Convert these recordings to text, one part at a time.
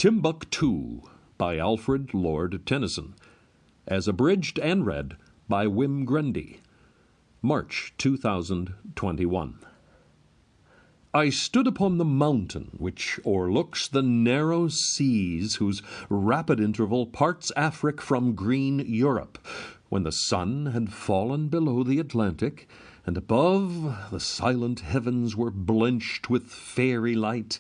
Timbuktoo by Alfred Lord Tennyson, as abridged and read by Wim Grundy, March 2021. I stood upon the mountain which o'erlooks the narrow seas whose rapid interval parts Afric from green Europe, when the sun had fallen below the Atlantic, and above the silent heavens were blenched with fairy light,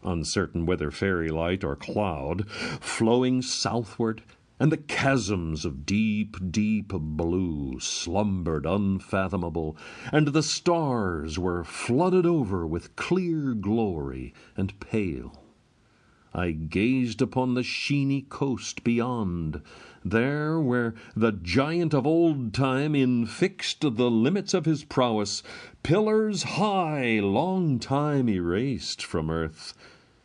uncertain whether fairy light or cloud, flowing southward, and the chasms of deep, deep blue slumbered unfathomable, and the stars were flooded over with clear glory and pale. I gazed upon the sheeny coast beyond, there where the giant of old time infixed the limits of his prowess, pillars high, long time erased from earth,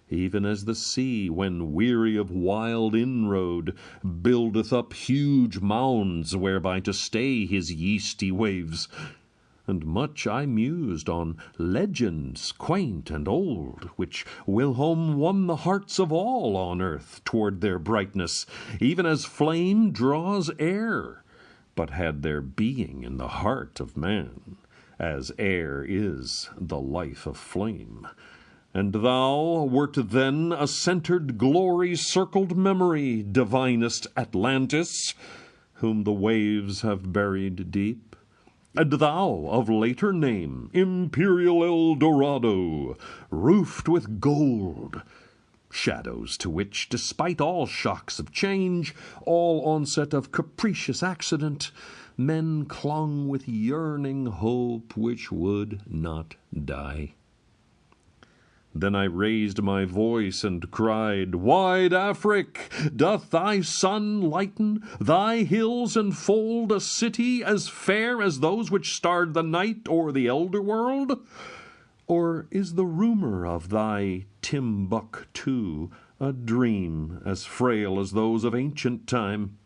even as the sea, when weary of wild inroad, buildeth up huge mounds whereby to stay his yeasty waves. And much I mused on legends quaint and old, which whilom won the hearts of all on earth toward their brightness, even as flame draws air, but had their being in the heart of man, as air is the life of flame. And thou wert then a centered glory-circled memory, divinest Atlantis, whom the waves have buried deep. And thou of later name, imperial El Dorado, roofed with gold, shadows to which, despite all shocks of change, all onset of capricious accident, men clung with yearning hope which would not die. Then I raised my voice and cried, Wide Afric, doth thy sun lighten, thy hills enfold a city as fair as those which starred the night o'er the elder world? Or is the rumour of thy Timbuktoo a dream as frail as those of ancient time?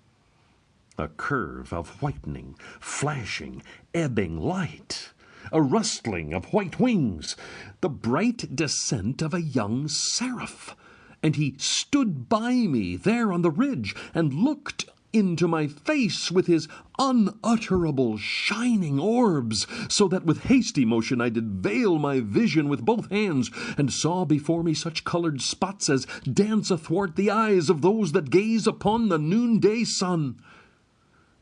A curve of whitening, flashing, ebbing light, a rustling of white wings, the bright descent of a young seraph, and he stood by me there on the ridge and looked into my face with his unutterable shining orbs, so that with hasty motion I did veil my vision with both hands, and saw before me such coloured spots as dance athwart the eyes of those that gaze upon the noonday sun.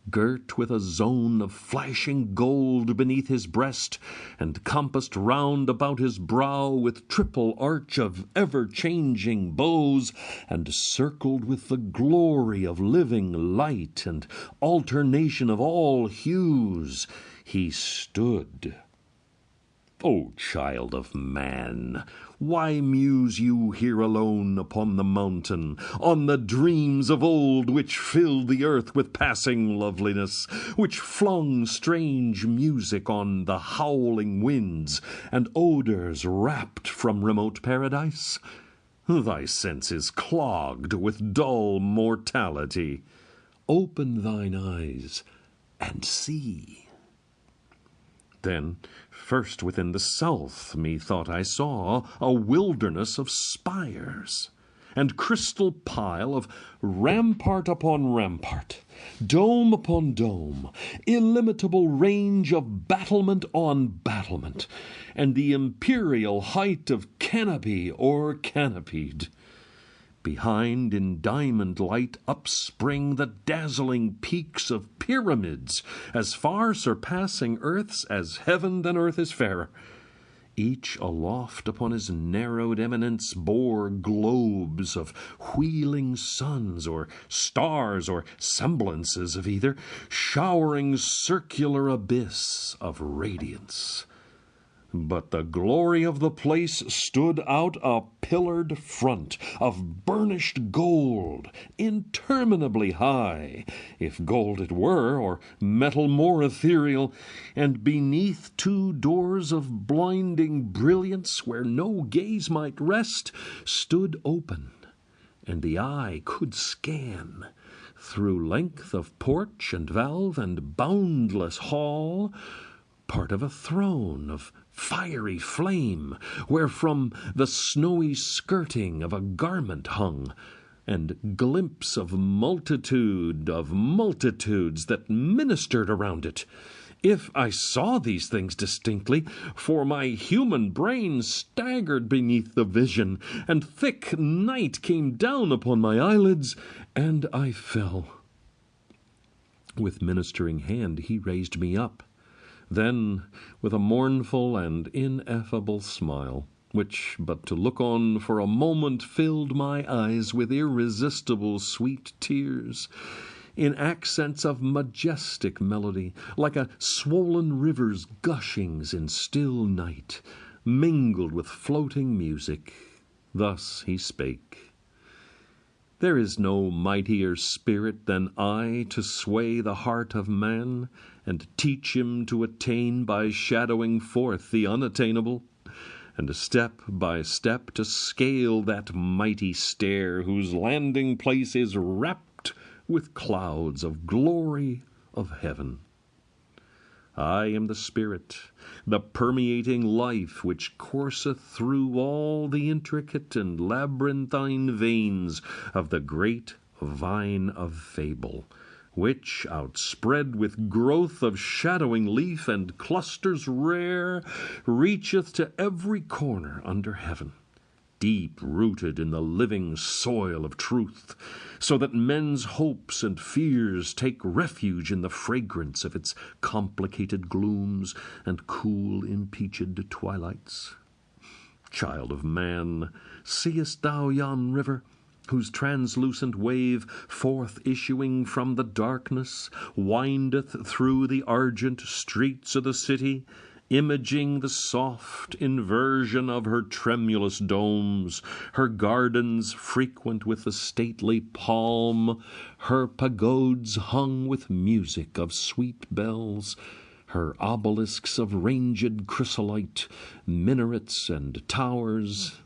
Girt with a zone of flashing gold beneath his breast, and compassed round about his brow with triple arch of ever-changing bows, and circled with the glory of living light and alternation of all hues, he stood. O child of man, why muse you here alone upon the mountain, on the dreams of old which filled the earth with passing loveliness, which flung strange music on the howling winds, and odours rapt from remote paradise? Thy sense is clogged with dull mortality. Open thine eyes and see. Then, first within the south, methought I saw a wilderness of spires, and crystal pile of rampart upon rampart, dome upon dome, illimitable range of battlement on battlement, and the imperial height of canopy o'er canopied. Behind, in diamond light, upspring the dazzling peaks of pyramids, as far surpassing earth's as heaven than earth is fairer. Each aloft upon his narrowed eminence bore globes of wheeling suns, or stars, or semblances of either, showering circular abyss of radiance. But the glory of the place stood out a pillared front of burnished gold, interminably high, if gold it were, or metal more ethereal, and beneath two doors of blinding brilliance, where no gaze might rest, stood open, and the eye could scan, through length of porch and valve and boundless hall, part of a throne of fiery flame, wherefrom the snowy skirting of a garment hung, and glimpse of multitudes that ministered around it. If I saw these things distinctly, for my human brain staggered beneath the vision, and thick night came down upon my eyelids, and I fell. With ministering hand he raised me up. Then, with a mournful and ineffable smile, which but to look on for a moment filled my eyes with irresistible sweet tears, in accents of majestic melody, like a swollen river's gushings in still night, mingled with floating music, thus he spake. There is no mightier spirit than I to sway the heart of man, and teach him to attain by shadowing forth the unattainable, and step by step to scale that mighty stair whose landing place is wrapped with clouds of glory of heaven. I am the spirit, the permeating life which courseth through all the intricate and labyrinthine veins of the great vine of fable, which, outspread with growth of shadowing leaf and clusters rare, reacheth to every corner under heaven, deep rooted in the living soil of truth, so that men's hopes and fears take refuge in the fragrance of its complicated glooms and cool impeached twilights. Child of man, seest thou yon river, whose translucent wave, forth issuing from the darkness, windeth through the argent streets of the city, imaging the soft inversion of her tremulous domes, her gardens frequent with the stately palm, her pagodes hung with music of sweet bells, her obelisks of ranged chrysolite, minarets and towers.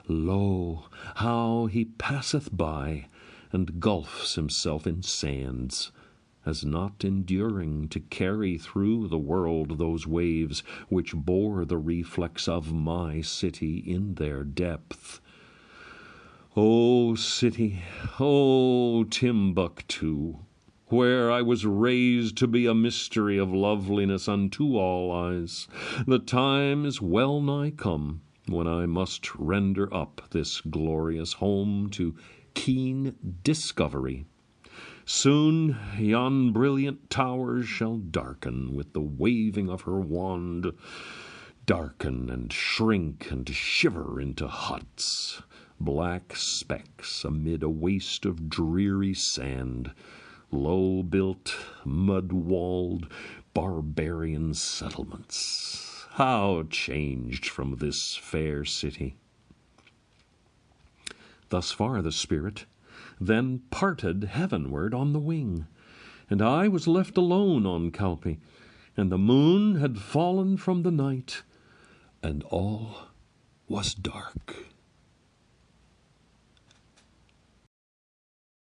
Lo, how he passeth by, and gulfs himself in sands, as not enduring to carry through the world those waves which bore the reflex of my city in their depth. O city, O Timbuktoo, where I was raised to be a mystery of loveliness unto all eyes, the time is well nigh come when I must render up this glorious home to keen discovery. Soon yon brilliant towers shall darken with the waving of her wand, darken and shrink and shiver into huts, black specks amid a waste of dreary sand, low-built, mud-walled, barbarian settlements. How changed from this fair city! Thus far the spirit, then parted heavenward on the wing, and I was left alone on Calpe, and the moon had fallen from the night, and all was dark.